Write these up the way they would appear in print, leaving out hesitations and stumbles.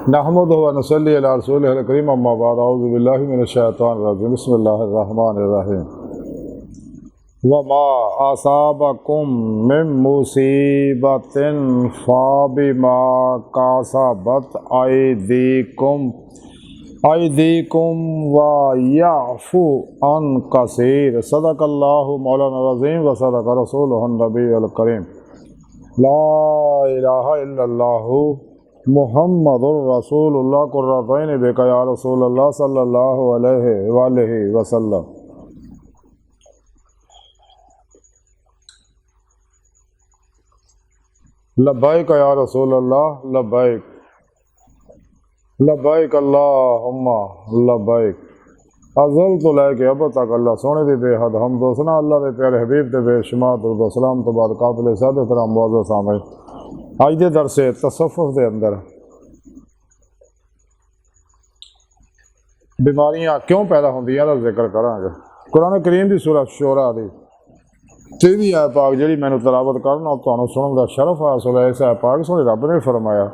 नहमदुहु व नसल्ली अला रसूलिहिल करीम अम्मा बाद अऊज़ु बिल्लाहि मिनश शैतानिर रजीम बिस्मिल्लाहिर रहमानिर रहीम वमा असाबकुम मिन मुसीबतिन फबिमा कासबत अयदीकुम व यअफु अन कसीर सदक़ल्लाहु मौलाना अज़ीम व सदक़ रसूलुहुन नबियुल करीम ला इलाहा इल्लल्लाहु मुहम्मदुर रसूलुल्लाह कुर्रतैन बिका या रसूलल्लाह सल्लल्लाहु अलैहि वसल्लम। लब्बैक या रसूलल्लाह लब्बैक लब्बैक अल्लाहुम्मा लब्बैक अज़ल तो लैके अब तक अल्लाह सोने दी बेहद हम दोसना अल्लाह के प्यारे हबीब के बेशुमार दुरूद व सलाम तो बाद काबिल साद एहतराम मुअज़्ज़ज़ सामईन अज के दरसे तसव्वुफ़ के अंदर बीमारियां क्यों पैदा होंदियां दा जिक्र करांगे। कुरान करीम की सूरह शुरा दी 23वीं आयत पाक जिहड़ी मैनूं तलावत करना तुहानूं सुणन दा शरफ हासिल है। इस आयत पाक सोहणे रब ने फरमाया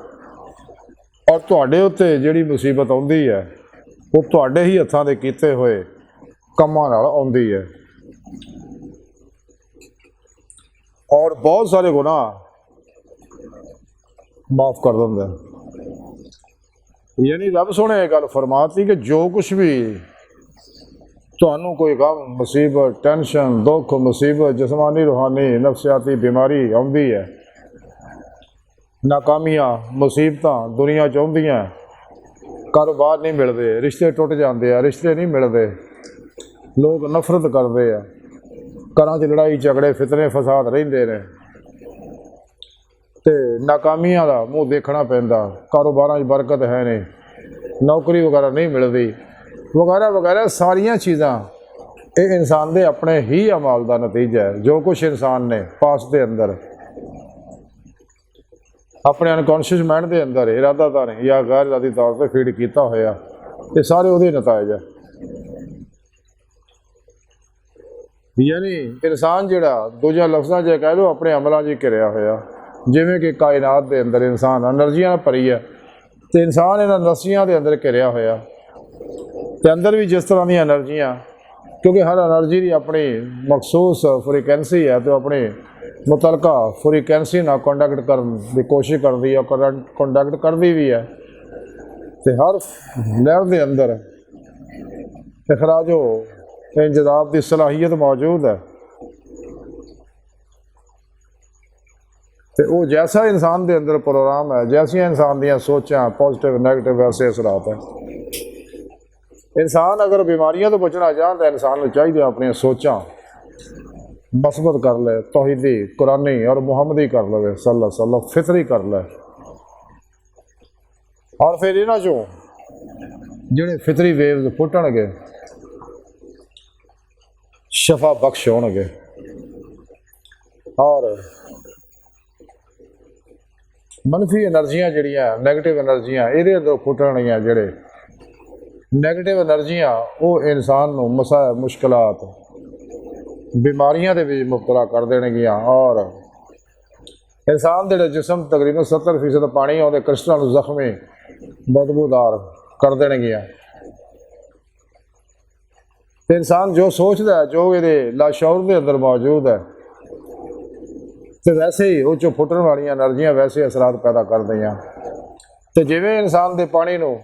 और तुहाडे उत्ते जिहड़ी मुसीबत आउंदी है वो तुहाडे ही हत्थां दे कीते होए कम्मां नाल आउंदी है और बहुत सारे गुनाह माफ़ कर दिंदा है। यानी रब सोने ये गल फरमाती कि जो कुछ भी तुहानूं कोई गम मुसीबत टेंशन दुख मुसीबत जिस्मानी रूहानी नफसियाती बीमारी आउंदी है नाकामियां मुसीबतां दुनिया च आउंदियां कारोबार नहीं मिलते रिश्ते टुट जाते हैं रिश्ते नहीं मिलते लोग नफरत करते हैं घरां च लड़ाई झगड़े फितने फसाद रहिंदे ने ते नाकामियां दा मूँह देखना पैंदा कारोबारां च बरकत है नहीं नौकरी वगैरह नहीं मिलती वगैरह वगैरह सारियां चीज़ां ये इंसान दे अपने ही अमाल का नतीजा है। जो कुछ इंसान ने पास के अंदर अपने अनकॉन्शियस माइंड के अंदर इरादादार या गैर इरादी तौर पर फीड किया होया ये सारे उहदे नताइज है। यानी इंसान जिहड़ा दूजे लफ्ज़ां च कह लो अपने अमलों च घिरिया होया जिवें कि कायनात के अंदर इंसान एनर्जियां भरी है तो इंसान इन एनर्जियां के अंदर घिरिया होया तो अंदर भी जिस तरह दी एनर्जियां क्योंकि हर एनर्जी की अपनी मखसूस फ्रीकैंसी है तो अपनी मुतलका फ्रीकैंसी ना कंडक्ट करने की कोशिश करती है कंडक्ट करती भी है तो हर लहर के अंदर इखराजो इंजदाब की सलाहियत मौजूद है तो वो जैसा इंसान के अंदर प्रोग्राम है जैसियां इंसान दियां सोचां पॉजिटिव नैगेटिव वैसे असरात है। इंसान अगर बीमारियों तो बचना चाहता है इंसान को चाहिए अपनी सोचां मस्बत कर ले तौहीदी कुरानी और मुहम्मदी कर ले सल्लल्लाहु अलैहि वसल्लम फितरी कर ले और फिर इन्हां चों जिहड़े फितरी वेव्स फुटणगे शफा बख्श होणगे और मनफी एनर्जियां जिहड़ियां नैगेटिव एनर्जियां इहदे अंदर फुटणगियां जिहड़े नैगेटिव एनर्जियां वो इंसान नूं मसाइब मुश्किलात बीमारियां दे विच मुबतला कर देणगियां और इंसान दे जिस्म तकरीबन 70% पानी आउंदे क्रिस्टल जख्मी बदबूदार कर देणगियां। इंसान जो सोचता है जो ये लाशौर के अंदर मौजूद है तो वैसे ही वो चो फुटन वाली एनर्जियां वैसे असरात पैदा कर दियाँ तो जिवें इंसान के पानी नूं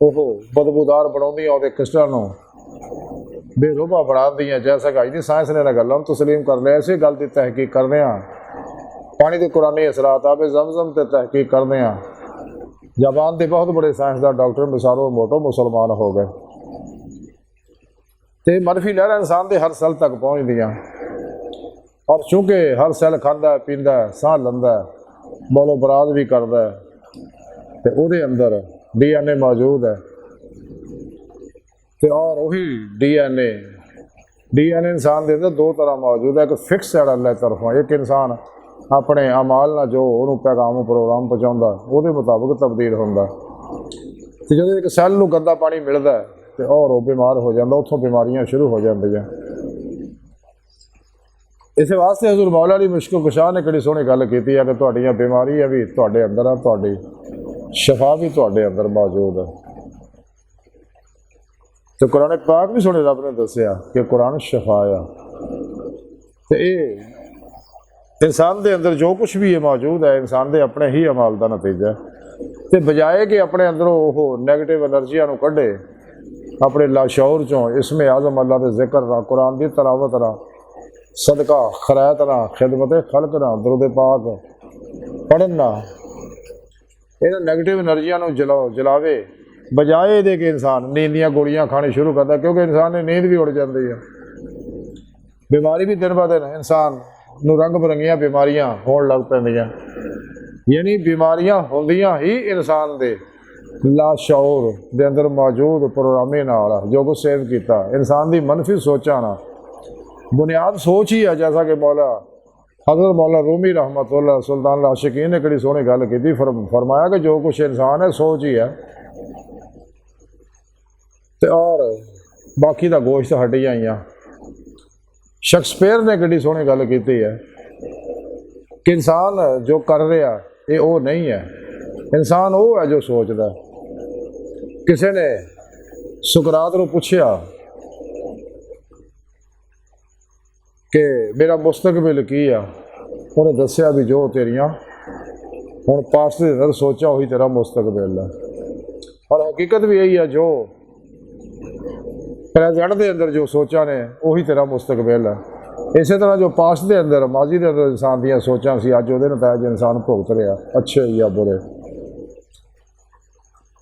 वो बदबूदार बनाउंदियां उहदे क्रिस्टल नूं बेरुबा बना दियां जैसा कि अज दी साइंस ने गल्लां तस्लीम कर लिया। इसी गल की तहकीक करदे हां पानी के कुरानी असरात आबे ज़मज़म ते तहकीक करदे हां जापान के बहुत बड़े साइंसदान डॉक्टर मिसारो मोटो मुसलमान हो गए तो मनफी लहर इंसान के हर सैल तक पहुँचदियाँ और चूँकि हर सैल खांदा पींदा साह लंदा बोलो बराद भी करता तो उहदे अंदर DNA मौजूद है तो और वही DNA इंसान के अंदर दो तरह मौजूद है। एक फिक्स है अल्लाह तरफों एक इंसान अपने अमाल ना जो उन्होंने पैगाम प्रोग्राम पहुँचाता वो मुताबिक तब्दील होंदा तो जो एक सैल नूं गंदा पानी मिलता है तो और वो बीमार हो जाता उत्थों बीमारियां शुरू हो जांदियां। इस वास्ते हज़ूर मौला अली मुश्किल कुशा ने कड़ी सोहनी गल की है कि तुहाड़ियां बीमारियां भी तुहाडे अंदर आ, तुहाडी शफा भी तुहाडे अंदर मौजूद है। तो कुरान पाक भी सोहने रब ने दस्सिया कि कुरान शफा आ। तो ये इंसान के अंदर जो कुछ भी है मौजूद है इंसान के अपने ही अमाल का नतीजा है। तो बजाए कि अपने अंदरों वो नैगेटिव एनर्जियां नूं कढे अपने लाशौर चों इसमें आज़म अल्लाह के जिक्र ना, कुरान की तलावत ना, सदका खैरात ना, खिदमत खल्क ना, दुरूद पाक पढ़न ना, इन्हां नैगेटिव एनर्जियां नूं जलावे बजाए दे के इंसान नींद दीयां गोलियां खानी शुरू करता, क्योंकि इंसान की नींद भी उड़ जाती है। बीमारी भी दिन ब दिन इंसान नूं रंग बरंगियां बीमारियां होण लग पैंदियां, यानी बीमारियां होंदियां ही इंसान दे लाशौर दे अंदर मौजूद प्रोग्रामे नाल जो कुछ सेव किया इंसान की मनफी सोचा ना। बुनियाद सोच ही है, जैसा कि मौला हज़रत मौला रूमी रहमतुल्लाह सुल्तान आशिकीन ने कड़ी सोहनी गल की, फरमाया कि जो कुछ इंसान है सोच ही है, और बाकी का गोश्त हड्डियां ही। शेक्सपियर ने कड़ी सोहनी गल की है कि इंसान जो कर रहा ये वो नहीं है, इंसान वो है जो सोचता है। किसी ने सुकरात को पूछा कि मेरा मुस्तकबिल की आ, उन्हें दसिया भी जो तेरियां हुण पास्ट दे अंदर सोचा वही तेरा मुस्तकबिल है, और हकीकत भी यही है जो प्रेजेंट के अंदर जो सोचा ने वही तेरा मुस्तकबिल है। इस तरह जो पास्ट के अंदर माजी के अंदर इंसान दी सोचा सी अज वो नतायज इंसान भुगत रहा, अच्छे या बुरे,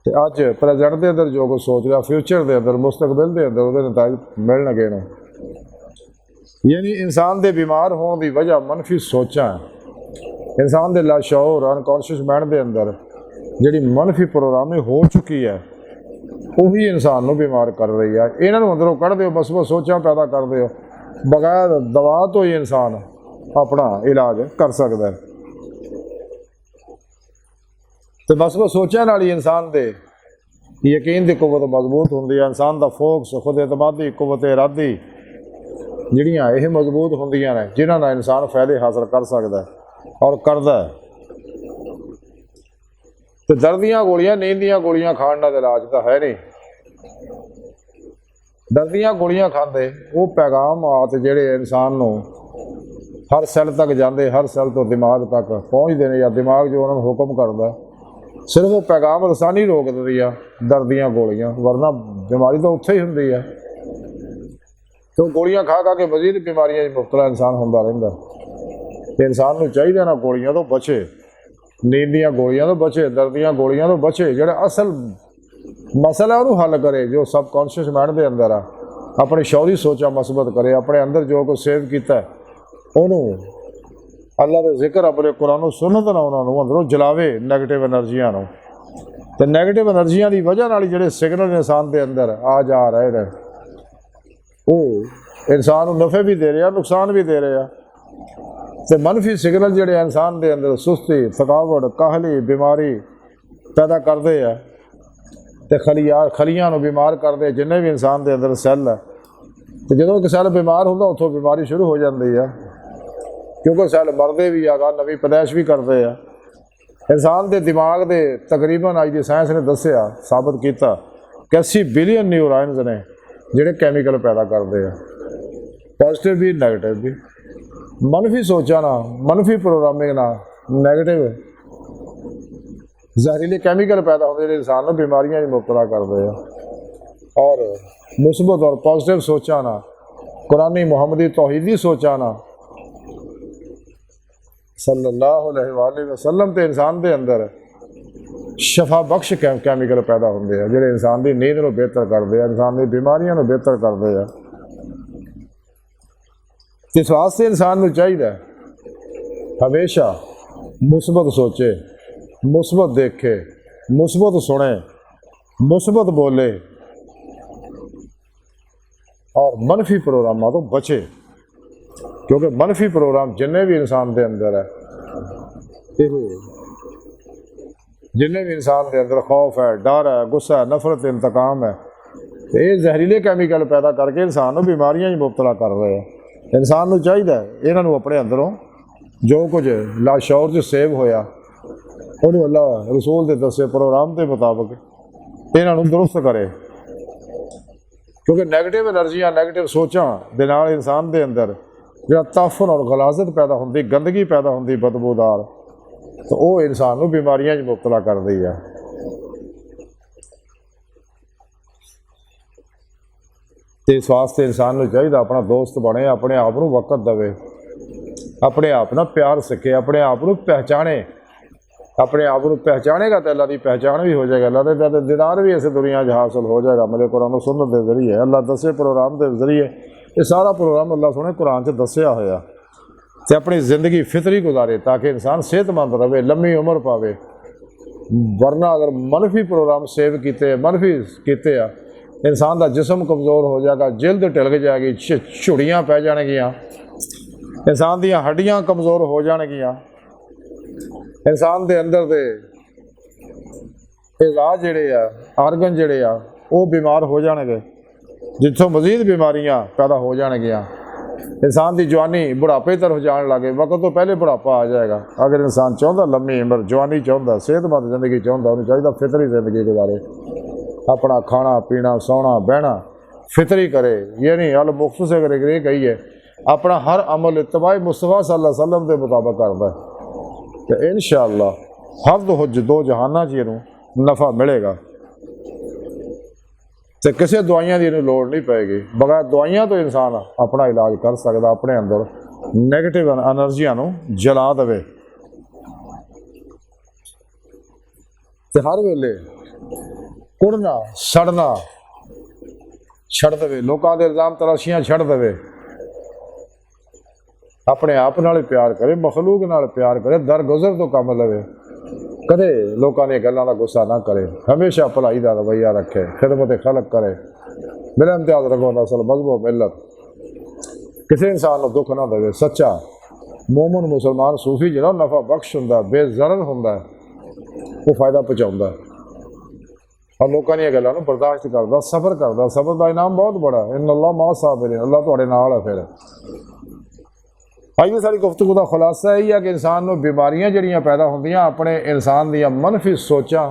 तो अज प्रेजेंट के अंदर जो कुछ सोच रहा फ्यूचर के अंदर मुस्तकबिल के अंदर वो नतायज मिलणगे ने। यानी इंसान के बीमार होने की वजह मनफी सोचा है। इंसान के लाशौर अनकॉन्शियस माइंड के अंदर जी मनफी प्रोग्रामिंग हो चुकी है वही इंसान को बीमार कर रही है। इन्होंने अंदरों कढ़ दो, बस बस सोचा पैदा कर दो, बगैर दवा तो ही इंसान अपना इलाज कर सकता है। तो बस बस सोचा नाल ही इंसान के यकीन की कुव्वत मजबूत होंदी है, इंसान का फोकस खुद एतमादी कुव्वत इरादी जिहड़ियां यह मजबूत होंदियां ने, जिन्हां नाल इंसान फायदे हासिल कर सकता है और करता है। तो दर्द दीयां गोलियां नींद दीयां गोलियां खाण नाल इलाज तो है नहीं। दर्द दीयां गोलियां खांदे वो पैगाम आते जिहड़े इंसान नूं हर सैल तक जाते, हर सैल तो दिमाग तक पहुँचते हैं, या दिमाग जो उन्होंने हुक्म करता है सिर्फ वो पैगाम रसानी रोक दी है दर्द दीयां गोलियां, वरना बीमारी तो उत्थे ही हुंदी है। तो गोलियां खा खा के मजीद बीमारियां मुब्तला इंसान होंदा रहिंदा। ते इंसान नूं चाहीदा ना गोलियां तो बचे, नींद दीयां गोलियां तो बचे, दर्द दीयां गोलियां तो बचे, जिहड़ा असल मसला उन्होंने हल करे जो सब कॉन्शियस माइंड के अंदर आ, अपनी शौरी सोचा मसबत करे, अपने अंदर जो कुछ सेव किया उन्होंने अल्लाह के जिक्र अपने कुरान सुन्नत ना उन्होंने अंदरों जलावे नैगेटिव एनर्जियां नूं। तो नैगेटिव एनर्जियां की वजह नाल जिहड़े सिग्नल इंसान के अंदर आ जा रहे हैं वो इंसान को नफे भी दे रहे, नुकसान भी दे रहे। तो मनफी सिग्नल जिहड़े इंसान के अंदर सुस्ती, थकावट, काहली, बीमारी पैदा करते हैं, तो खलियां बीमार करते जिन्हें भी इंसान के अंदर सैल है। तो जो एक सैल बीमार होंदा उत्थों बीमारी शुरू हो जाती है, क्योंकि सैल मरते भी आगा नवी पैदाइश भी करते हैं। इंसान के दिमाग के तकरीबन अज की साइंस ने दसिया साबित किया कि 80 बिलियन न्यूरॉन्स ने जिहड़े कैमिकल पैदा करते हैं, पॉजिटिव भी नैगेटिव भी। मनफी सोचा ना, मनफी प्रोग्रामिंग ना, नैगेटिव जहरीले कैमिकल पैदा होते हैं इंसान को बीमारियां मुब्तला करते हैं। और मुस्बत और पॉजिटिव सोचा ना, कुरानी मुहम्मदी तौहीदी सोचा ना सल्लल्लाहु अलैहि वसल्लम ते इंसान के अंदर शफा बख्श कैमिकल पैदा होंगे हैं जिहड़े इंसान की नींद को बेहतर करते हैं, इंसान की बीमारियों को बेहतर करते हैं। इस वास्ते इंसान को चाहिए हमेशा मुस्बत सोचे, मुस्बत देखे, मुस्बत सुने, मुस्बत बोले और मनफी प्रोग्रामों तो बचे, क्योंकि मनफी प्रोग्राम जिन्हें भी इंसान के अंदर है, जिन्हें भी इंसान के अंदर खौफ है, डर है, गुस्सा है, नफरत, इंतकाम है, ये जहरीले कैमिकल पैदा करके इंसान को बीमारियां ही मुब्तला कर रहे हैं। इंसान नूं चाहिदा इन्हां नूं अपने अंदरों जो कुछ लाशौर च सेव होया उन्होंने अल्लाह रसूल के दसे प्रोग्राम के मुताबिक इन्हां नूं दुरुस्त करे, क्योंकि नैगेटिव एनर्जियां नैगेटिव सोचां दे नाल इंसान के अंदर जो ताफन और गलाजत पैदा होंदी, गंदगी पैदा होंदी बदबूदार, तो वह इंसान नूं बीमारियां च मुबतला करदी है। तो इस वास्ते इंसान नूं चाहिए अपना दोस्त बने, अपने आप नूं वक्त दवे, अपने आप ना प्यार सीखे, अपने आप नूं पहचाने। अपने आप को पहचानेगा तो अल्लाह की पहचान भी हो जाएगा, अल्लाह के दीदार भी इस दुनिया हासिल हो जाएगा मेरे कुरान सुन्नत के जरिए, अल्लाह दसे प्रोग्राम के जरिए। ये सारा प्रोग्राम अल्लाह सोने कुरान च दसिया होया, तो अपनी ज़िंदगी फितरी गुजारे ताकि इंसान सेहतमंद रहे, लम्मी उम्र पावे। वरना अगर मनफी प्रोग्राम सेव किए, मनफी किए आ, इंसान का जिसम कमज़ोर हो जाएगा, जिल्द ढिलक जाएगी, झुड़ियाँ पै जाएगियाँ, इंसान दियाँ हड्डियाँ कमज़ोर हो जाएगियाँ, इंसान के अंदर के इज़ा जिहड़े आ आर्गन जिहड़े आ वो बीमार हो जाएंगे, जिथों मजीद बीमारियां पैदा हो जाएगियां। इंसान की जवानी बुढ़ापे तरफ जान लगे, वक्त तो पहले बुढ़ापा आ जाएगा। अगर इंसान चाहता लम्मी उम्र जवानी चाहता, सेहतमंद जिंदगी चाहता, उन्हें चाहिए फितरी जिंदगी गुजारे, अपना खाना पीना सोना बहना फितरी करे। ये नहीं अल मुख्त से करे कही है, अपना हर अमल इत्तबा मुस्तफा सल्लल्लाहु अलैहि वसल्लम के मुताबिक करता है, तो इंशाअल्लाह हर दो जहाना च इनू नफ़ा मिलेगा, तो किसी दवाइयां की इन्हें लोड़ नहीं पेगी। बगैर दवाइयां तो इंसान अपना इलाज कर सकता, अपने अंदर नैगेटिव एनर्जियां नू जला दे, तो हर वेले कुड़ना सड़ना छड़ दे, लोगों के इल्जाम तलाशियां छड़ दे, अपने आप नाल प्यार करे, मखलूक नाल प्यार करे, दरगुजर तो कम लवे, कदे लोगों ने गल्लां दा गुस्सा ना करे, हमेशा भलाई का रवैया रखे, खिदमत खलक करे, मेरा इम्तियाज रखो नसल मजहब मिलत, किसी इंसान को दुख ना देवे। सच्चा मोमन मुसलमान सूफी जो नफा बख्श होंदा, बेज़रर होंदा, वो फायदा पहुँचाउंदा और लोगों दी गल्लां नूं बर्दाश्त करदा, सबर करदा। सबर का इनाम बहुत बड़ा, इन्नल्लाह मा साबिरीन, अल्लाह तुहाडे नाल है। फिर आइए सारी गुफ्तगू का खुलासा यही है कि इंसान को बीमारियां जड़ियाँ पैदा होंदियां अपने इंसान दियां मनफी सोचां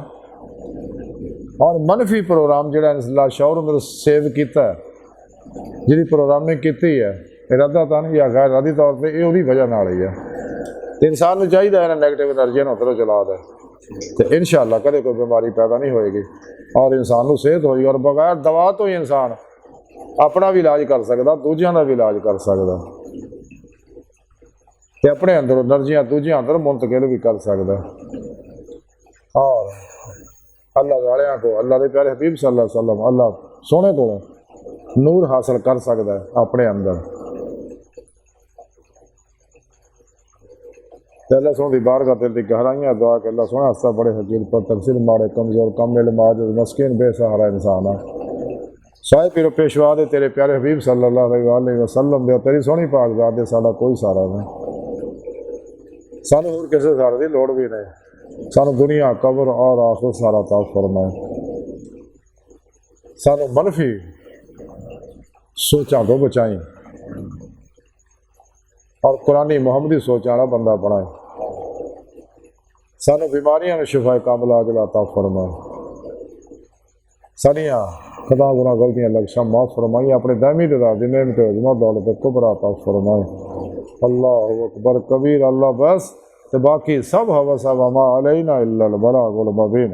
और मनफी प्रोग्राम जिहड़ा लाशौर अंदर सेव किया है, जिहदी प्रोग्रामिंग की है इरादतन या गैर इरादी तौर पर, ये उहदी वजह नाल ही है। तो इंसान को चाहिए इन्हां नैगेटिव एनर्जी नूं उधरों चला दे, तो इंशाअल्लाह कदे कोई बीमारी पैदा नहीं होएगी और इंसान को सेहत होएगी। और बगैर दवा तो ही इंसान अपना भी इलाज कर सकता, दूजियां का भी इलाज कर सकता, ते अपने अंदर एनर्जियां दूजियां अंदर मुंतकिल भी कर सकता और अल्लाह वालियां को, अल्लाह के प्यारे हबीब सल्लल्लाहु अलैहि वसल्लम, अल्लाह सोने को नूर हासिल कर सकता है अपने अंदर। तो अल्लाह सोने की बारगाह दिल की गहराइयां दुआ कि अल्लाह सोने हस्ता बड़े हकीर पर तकसीर माड़े कमज़ोर कम इल्म आजिज़ मस्कीन बेसहारा इंसान है, साए पीरो पेशवा दे तेरे प्यारे हबीब सल्लल्लाहु अलैहि वसल्लम दे, तेरी सोहनी पाक ज़ात दे साडा कोई सहारा नहीं, सानू होर किसी सहारे की लोड़ भी नहीं। सानू दुनिया कबर और आखिरत सारा ताक़ फरमाए, सानू मनफी सोचां तो बचाई और कुरानी मुहम्मदी सोचां वाला बंदा बनाए, सानू बीमारियां में शिफाए कामिला अता फरमाए, सारियां खता गुनाह गलतियां लक्ष्यां माफ़ फरमाई, अपने दामी ददा दी नेमत अज़मत दौलत कुबरा अता फरमाए। अल्लाहु अकबर कबीर, अल्लाह बस, तो बाकी सब हवा सब अमा अलैना इल्लल बलागुल मुबीन।